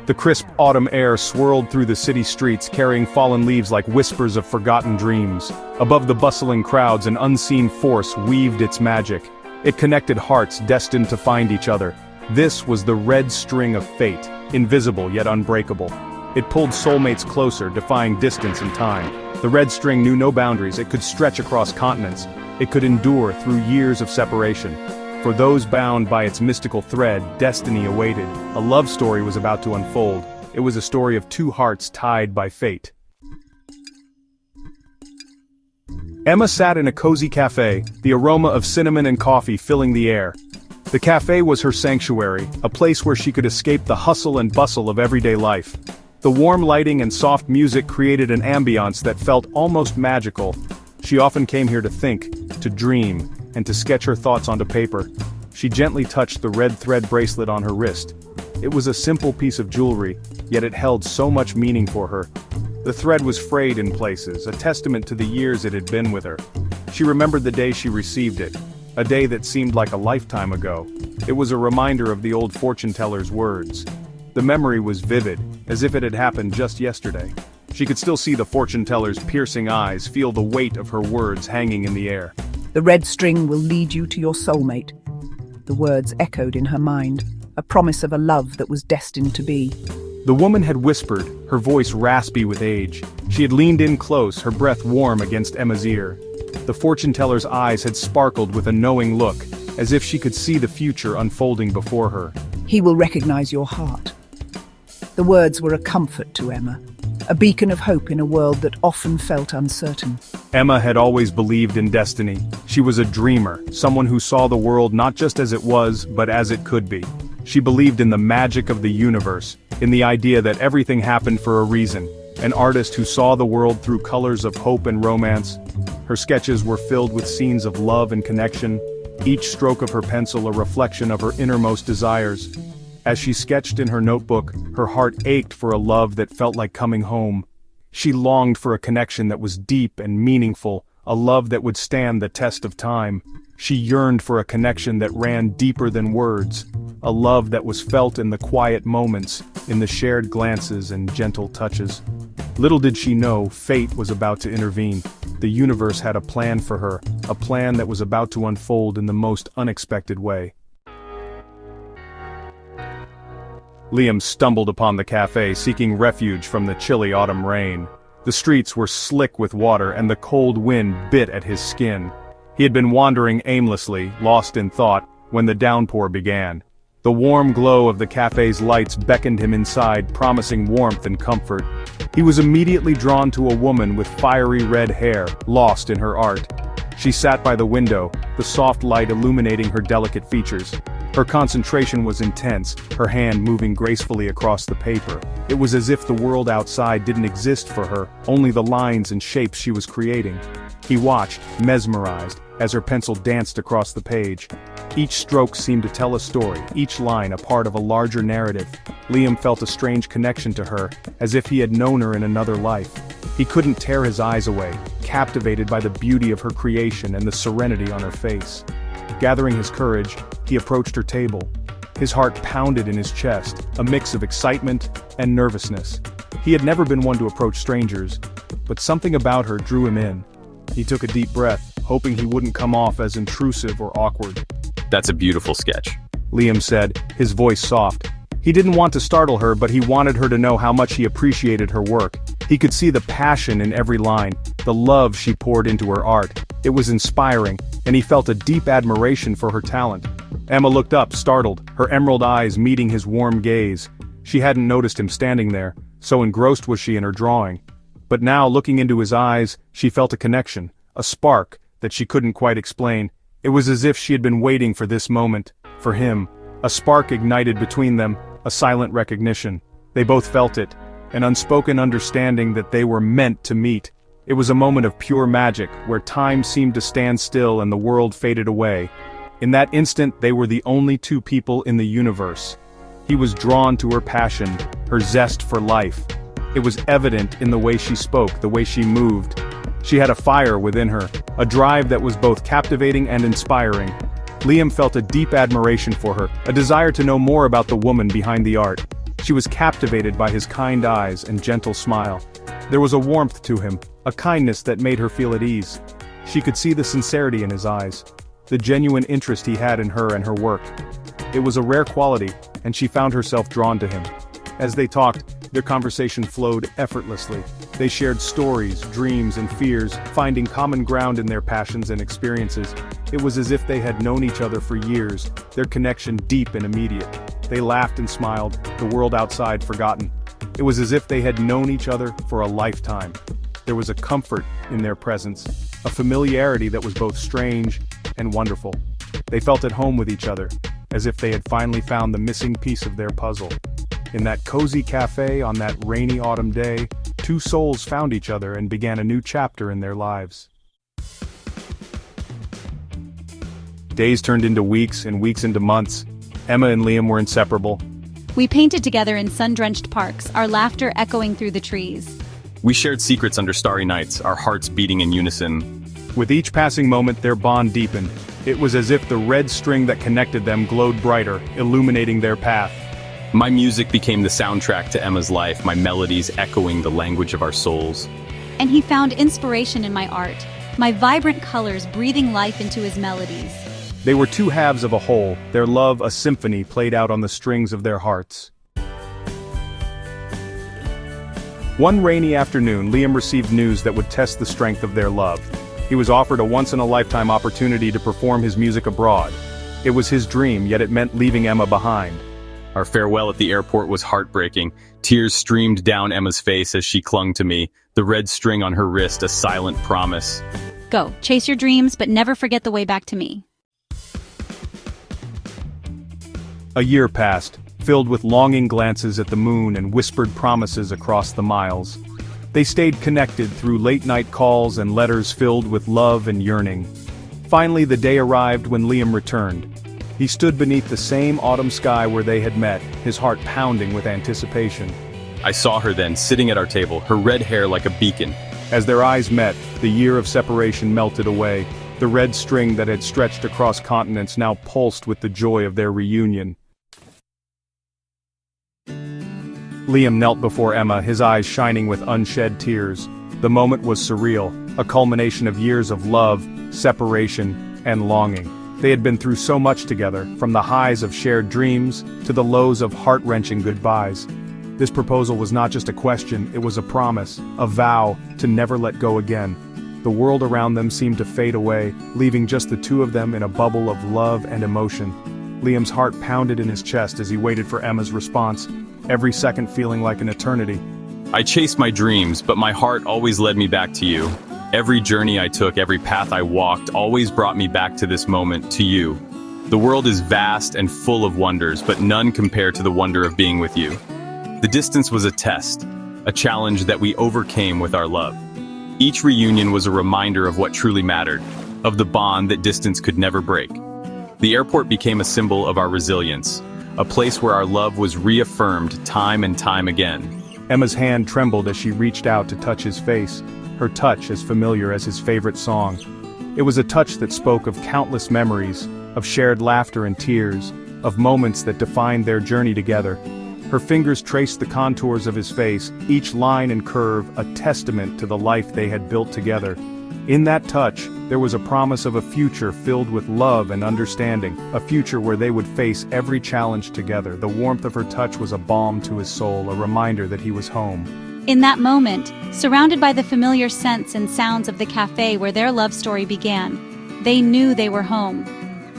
The crisp autumn air swirled through the city streets, carrying fallen leaves like whispers of forgotten dreams. Above the bustling crowds, an unseen force weaved its magic. It connected hearts destined to find each other. This was the red string of fate, invisible yet unbreakable. It pulled soulmates closer, defying distance and time. The red string knew no boundaries. It could stretch across continents. It could endure through years of separation. For those bound by its mystical thread, destiny awaited. A love story was about to unfold. It was a story of two hearts tied by fate. Emma sat in a cozy cafe, the aroma of cinnamon and coffee filling the air. The cafe was her sanctuary, a place where she could escape the hustle and bustle of everyday life. The warm lighting and soft music created an ambiance that felt almost magical. She often came here to think, to dream, and to sketch her thoughts onto paper. She gently touched the red thread bracelet on her wrist. It was a simple piece of jewelry, yet it held so much meaning for her. The thread was frayed in places, a testament to the years it had been with her. She remembered the day she received it, a day that seemed like a lifetime ago. It was a reminder of the old fortune teller's words. The memory was vivid, as if it had happened just yesterday. She could still see the fortune teller's piercing eyes, feel the weight of her words hanging in the air. The red string will lead you to your soulmate. The words echoed in her mind, a promise of a love that was destined to be. The woman had whispered, her voice raspy with age. She had leaned in close, her breath warm against Emma's ear. The fortune teller's eyes had sparkled with a knowing look, as if she could see the future unfolding before her. He will recognize your heart. The words were a comfort to Emma, a beacon of hope in a world that often felt uncertain. Emma had always believed in destiny. She was a dreamer, someone who saw the world not just as it was, but as it could be. She believed in the magic of the universe, in the idea that everything happened for a reason, an artist who saw the world through colors of hope and romance. Her sketches were filled with scenes of love and connection, each stroke of her pencil a reflection of her innermost desires. As she sketched in her notebook, her heart ached for a love that felt like coming home. She longed for a connection that was deep and meaningful, a love that would stand the test of time. She yearned for a connection that ran deeper than words, a love that was felt in the quiet moments, in the shared glances and gentle touches. Little did she know, fate was about to intervene. The universe had a plan for her, a plan that was about to unfold in the most unexpected way. Liam stumbled upon the cafe, seeking refuge from the chilly autumn rain. The streets were slick with water and the cold wind bit at his skin. He had been wandering aimlessly, lost in thought, when the downpour began. The warm glow of the cafe's lights beckoned him inside, promising warmth and comfort. He was immediately drawn to a woman with fiery red hair, lost in her art. She sat by the window, the soft light illuminating her delicate features. Her concentration was intense, her hand moving gracefully across the paper. It was as if the world outside didn't exist for her, only the lines and shapes she was creating. He watched, mesmerized, as her pencil danced across the page. Each stroke seemed to tell a story, each line a part of a larger narrative. Liam felt a strange connection to her, as if he had known her in another life. He couldn't tear his eyes away, captivated by the beauty of her creation and the serenity on her face. Gathering his courage, he approached her table. His heart pounded in his chest, a mix of excitement and nervousness. He had never been one to approach strangers, but something about her drew him in. He took a deep breath, hoping he wouldn't come off as intrusive or awkward. That's a beautiful sketch, Liam said, his voice soft. He didn't want to startle her, but he wanted her to know how much he appreciated her work. He could see the passion in every line, the love she poured into her art. It was inspiring, and he felt a deep admiration for her talent. Emma looked up, startled, her emerald eyes meeting his warm gaze. She hadn't noticed him standing there, so engrossed was she in her drawing. But now, looking into his eyes, she felt a connection, a spark that she couldn't quite explain. It was as if she had been waiting for this moment, for him. A spark ignited between them, a silent recognition. They both felt it, an unspoken understanding that they were meant to meet. It was a moment of pure magic, where time seemed to stand still and the world faded away. In that instant, they were the only two people in the universe. He was drawn to her passion, her zest for life. It was evident in the way she spoke, the way she moved. She had a fire within her, a drive that was both captivating and inspiring. Liam felt a deep admiration for her, a desire to know more about the woman behind the art. She was captivated by his kind eyes and gentle smile. There was a warmth to him, a kindness that made her feel at ease. She could see the sincerity in his eyes, the genuine interest he had in her and her work. It was a rare quality, and she found herself drawn to him. As they talked, their conversation flowed effortlessly. They shared stories, dreams, and fears, finding common ground in their passions and experiences. It was as if they had known each other for years, their connection deep and immediate. They laughed and smiled, the world outside forgotten. It was as if they had known each other for a lifetime. There was a comfort in their presence, a familiarity that was both strange and wonderful. They felt at home with each other, as if they had finally found the missing piece of their puzzle. In that cozy cafe on that rainy autumn day, two souls found each other and began a new chapter in their lives. Days turned into weeks and weeks into months. Emma and Liam were inseparable. We painted together in sun-drenched parks, our laughter echoing through the trees. We shared secrets under starry nights, our hearts beating in unison. With each passing moment, their bond deepened. It was as if the red string that connected them glowed brighter, illuminating their path. My music became the soundtrack to Emma's life, my melodies echoing the language of our souls. And he found inspiration in my art, my vibrant colors breathing life into his melodies. They were two halves of a whole, their love a symphony played out on the strings of their hearts. One rainy afternoon, Liam received news that would test the strength of their love. He was offered a once-in-a-lifetime opportunity to perform his music abroad. It was his dream, yet it meant leaving Emma behind. Our farewell at the airport was heartbreaking. Tears streamed down Emma's face as she clung to me, the red string on her wrist a silent promise. Go, chase your dreams, but never forget the way back to me. A year passed, filled with longing glances at the moon and whispered promises across the miles. They stayed connected through late-night calls and letters filled with love and yearning. Finally, the day arrived when Liam returned. He stood beneath the same autumn sky where they had met, his heart pounding with anticipation. I saw her then, sitting at our table, her red hair like a beacon. As their eyes met, the year of separation melted away. The red string that had stretched across continents now pulsed with the joy of their reunion. Liam knelt before Emma, his eyes shining with unshed tears. The moment was surreal, a culmination of years of love, separation, and longing. They had been through so much together, from the highs of shared dreams to the lows of heart-wrenching goodbyes. This proposal was not just a question, it was a promise, a vow to never let go again. The world around them seemed to fade away, leaving just the two of them in a bubble of love and emotion. Liam's heart pounded in his chest as he waited for Emma's response, every second feeling like an eternity. I chased my dreams, but my heart always led me back to you. Every journey I took, every path I walked, always brought me back to this moment, to you. The world is vast and full of wonders, but none compare to the wonder of being with you. The distance was a test, a challenge that we overcame with our love. Each reunion was a reminder of what truly mattered, of the bond that distance could never break. The airport became a symbol of our resilience, a place where our love was reaffirmed time and time again. Emma's hand trembled as she reached out to touch his face, her touch as familiar as his favorite song. It was a touch that spoke of countless memories, of shared laughter and tears, of moments that defined their journey together. Her fingers traced the contours of his face, each line and curve a testament to the life they had built together. In that touch, there was a promise of a future filled with love and understanding, a future where they would face every challenge together. The warmth of her touch was a balm to his soul, a reminder that he was home. In that moment, surrounded by the familiar scents and sounds of the cafe where their love story began, they knew they were home.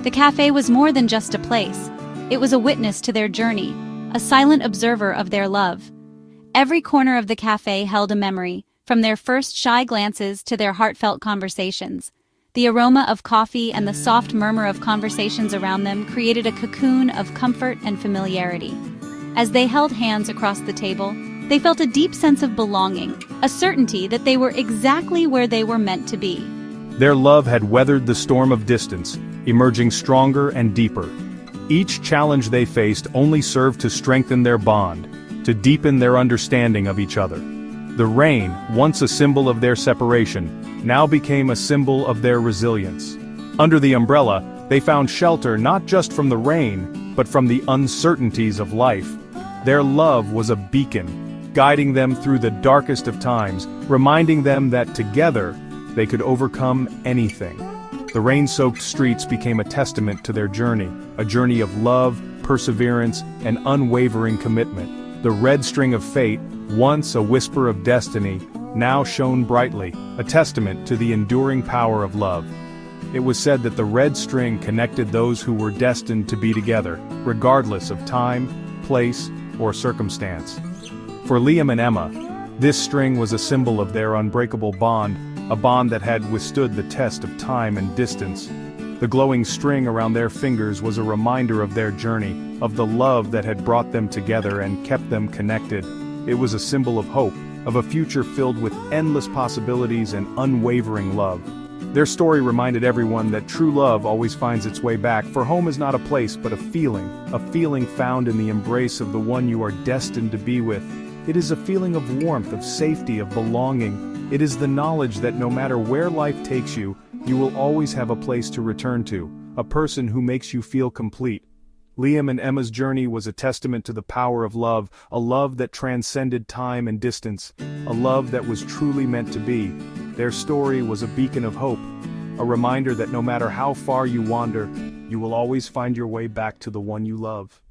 The cafe was more than just a place. It was a witness to their journey, a silent observer of their love. Every corner of the cafe held a memory, from their first shy glances to their heartfelt conversations. The aroma of coffee and the soft murmur of conversations around them created a cocoon of comfort and familiarity. As they held hands across the table, they felt a deep sense of belonging, a certainty that they were exactly where they were meant to be. Their love had weathered the storm of distance, emerging stronger and deeper. Each challenge they faced only served to strengthen their bond, to deepen their understanding of each other. The rain, once a symbol of their separation, now became a symbol of their resilience. Under the umbrella, they found shelter not just from the rain, but from the uncertainties of life. Their love was a beacon, guiding them through the darkest of times, reminding them that together, they could overcome anything. The rain-soaked streets became a testament to their journey, a journey of love, perseverance, and unwavering commitment. The red string of fate, once a whisper of destiny, now shone brightly, a testament to the enduring power of love. It was said that the red string connected those who were destined to be together, regardless of time, place, or circumstance. For Liam and Emma, this string was a symbol of their unbreakable bond, a bond that had withstood the test of time and distance. The glowing string around their fingers was a reminder of their journey, of the love that had brought them together and kept them connected. It was a symbol of hope, of a future filled with endless possibilities and unwavering love. Their story reminded everyone that true love always finds its way back, for home is not a place but a feeling found in the embrace of the one you are destined to be with. It is a feeling of warmth, of safety, of belonging. It is the knowledge that no matter where life takes you, you will always have a place to return to, a person who makes you feel complete. Liam and Emma's journey was a testament to the power of love, a love that transcended time and distance, a love that was truly meant to be. Their story was a beacon of hope, a reminder that no matter how far you wander, you will always find your way back to the one you love.